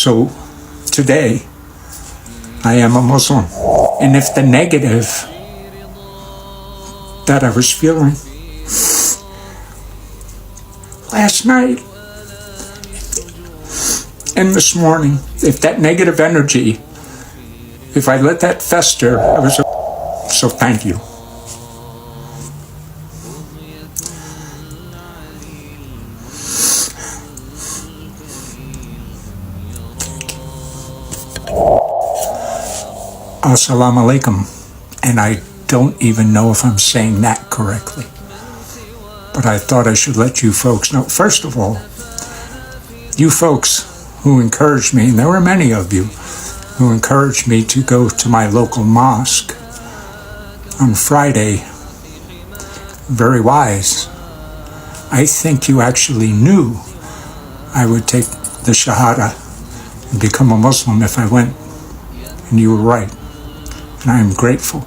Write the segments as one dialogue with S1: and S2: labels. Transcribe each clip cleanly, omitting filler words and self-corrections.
S1: So today, I am a Muslim. And if the negative that I was feeling last night and this morning, if that negative energy, if I let that fester, so thank you. Assalamu alaikum. And I don't even know if I'm saying that correctly. But I thought I should let you folks know. First of all, you folks who encouraged me, and there were many of you who encouraged me to go to my local mosque on Friday, very wise. I think you actually knew I would take the Shahada and become a Muslim if I went, and you were right. And I am grateful,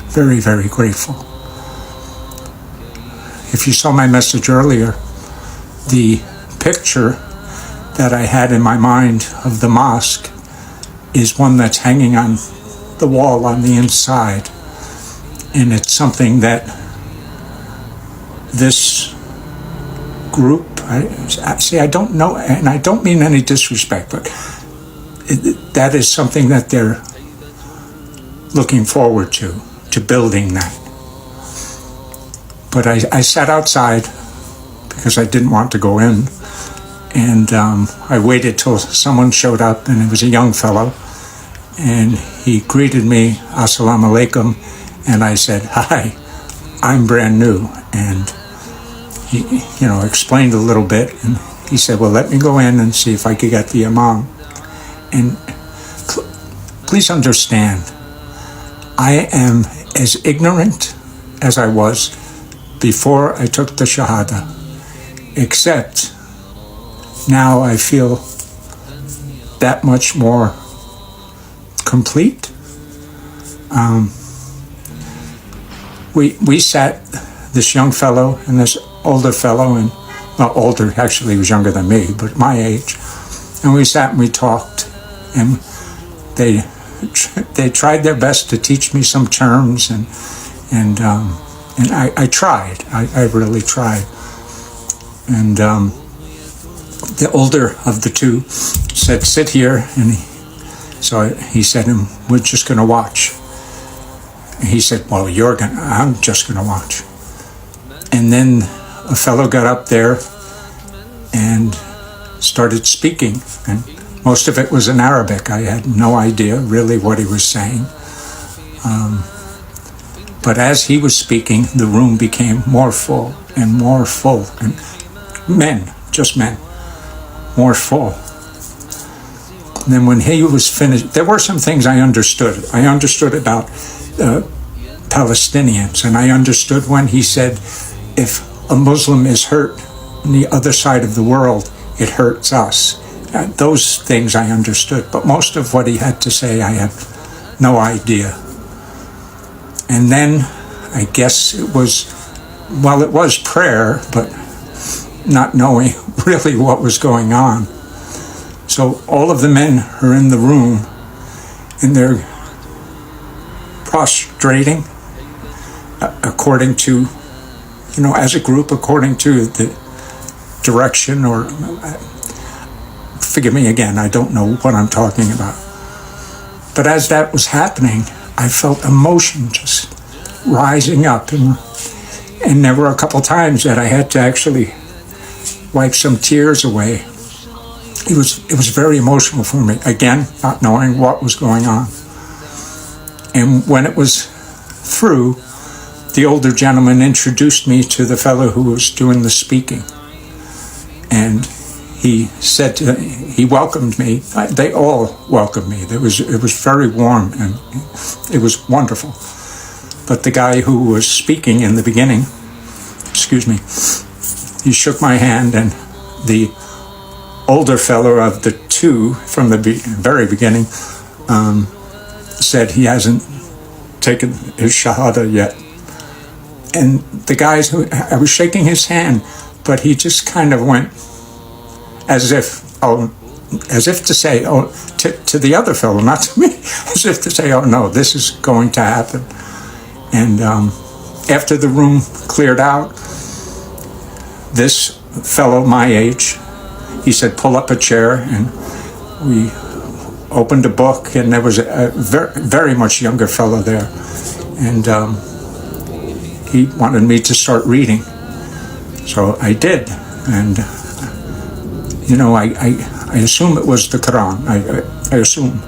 S1: very, very grateful. If you saw my message earlier, the picture that I had in my mind of the mosque is one that's hanging on the wall on the inside. And it's something that this group, I don't know, and I don't mean any disrespect, but that is something that they're looking forward to building that. But I sat outside because I didn't want to go in, and I waited till someone showed up, and it was a young fellow, and he greeted me, Assalamu alaikum, and I said, hi, I'm brand new, and he, explained a little bit, and he said, well, let me go in and see if I could get the imam. And please understand, I am as ignorant as I was before I took the Shahada, except now I feel that much more complete. We sat, this young fellow and this older fellow, and not older, actually he was younger than me, but my age, and we sat and we talked, and they tried their best to teach me some terms, and I tried. I really tried. And the older of the two said, sit here, and so he said, we're just going to watch. And he said, well, I'm just going to watch. And then a fellow got up there and started speaking, and most of it was in Arabic. I had no idea really what he was saying. But as he was speaking, the room became more full, and men, just men, more full. And then when he was finished, there were some things I understood. I understood about Palestinians, and I understood when he said, if a Muslim is hurt on the other side of the world, it hurts us. Those things I understood, but most of what he had to say, I have no idea. And then I guess it was prayer, but not knowing really what was going on. So all of the men are in the room, and they're prostrating according to, as a group, according to the direction, or forgive me again, I don't know what I'm talking about. But as that was happening, I felt emotion just rising up, and there were a couple times that I had to actually wipe some tears away. It was very emotional for me, again, not knowing what was going on. And when it was through, the older gentleman introduced me to the fellow who was doing the speaking. And he said, he welcomed me. They all welcomed me. It was very warm, and it was wonderful. But the guy who was speaking in the beginning, he shook my hand, and the older fellow of the two from the very beginning said he hasn't taken his Shahada yet. And the guys I was shaking his hand, but he just kind of went as if, oh, as if to say, oh, to the other fellow, not to me, as if to say, oh no, this is going to happen. And after the room cleared out, this fellow my age, he said, pull up a chair, and we opened a book, and there was a very, very much younger fellow there, and he wanted me to start reading. So I did, and you know, I assume it was the Quran. I assume,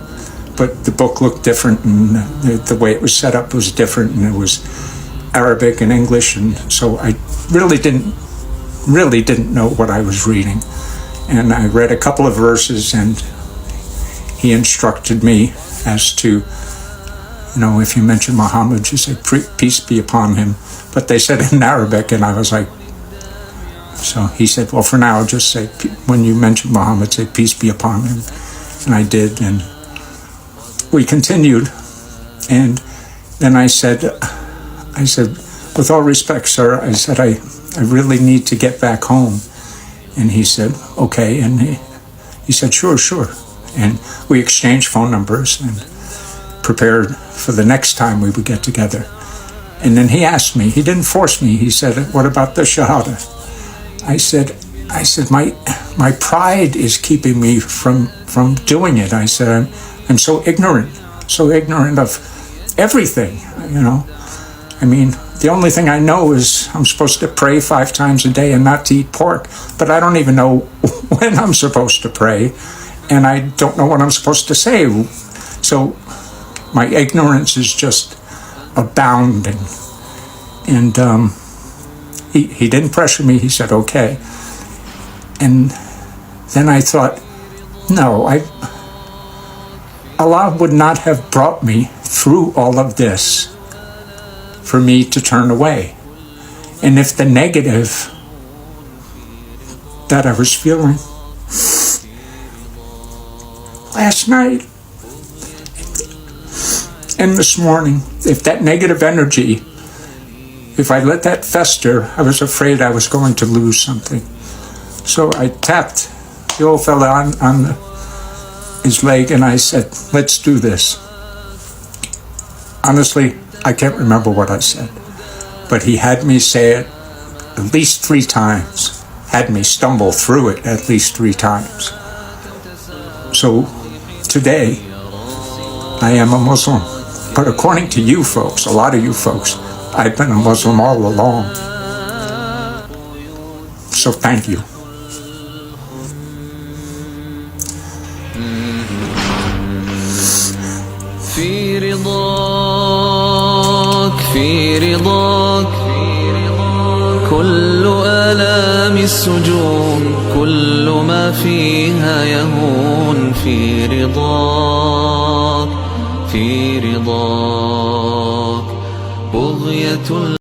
S1: but the book looked different, and the way it was set up was different, and it was Arabic and English, and so I really didn't know what I was reading. And I read a couple of verses, and he instructed me as to, you know, if you mention Muhammad, you say peace be upon him. But they said it in Arabic, and I was like, so he said, well, for now, just say, when you mention Muhammad, say peace be upon him. And I did, and we continued. And then I said, with all respect, sir, I said, I really need to get back home. And he said, okay. And he said, sure. And we exchanged phone numbers and prepared for the next time we would get together. And then he asked me, he didn't force me, he said, what about the Shahada? I said, my pride is keeping me from doing it. I said, I'm so ignorant of everything, you know. I mean, the only thing I know is I'm supposed to pray 5 times a day and not to eat pork, but I don't even know when I'm supposed to pray, and I don't know what I'm supposed to say. So my ignorance is just abounding. And he didn't pressure me. He said, okay. And then I thought, no, Allah would not have brought me through all of this for me to turn away. And if the negative that I was feeling last night and this morning, if that negative energy, if I let that fester, I was afraid I was going to lose something. So I tapped the old fella on his leg, and I said, let's do this. Honestly, I can't remember what I said, but he had me say it at least 3 times, had me stumble through it at least 3 times. So today, I am a Muslim. But according to you folks, a lot of you folks, I've been a Muslim all along. So thank you.
S2: في رضاك كل آلام السجون كل ما فيها يهون في رضاك بغية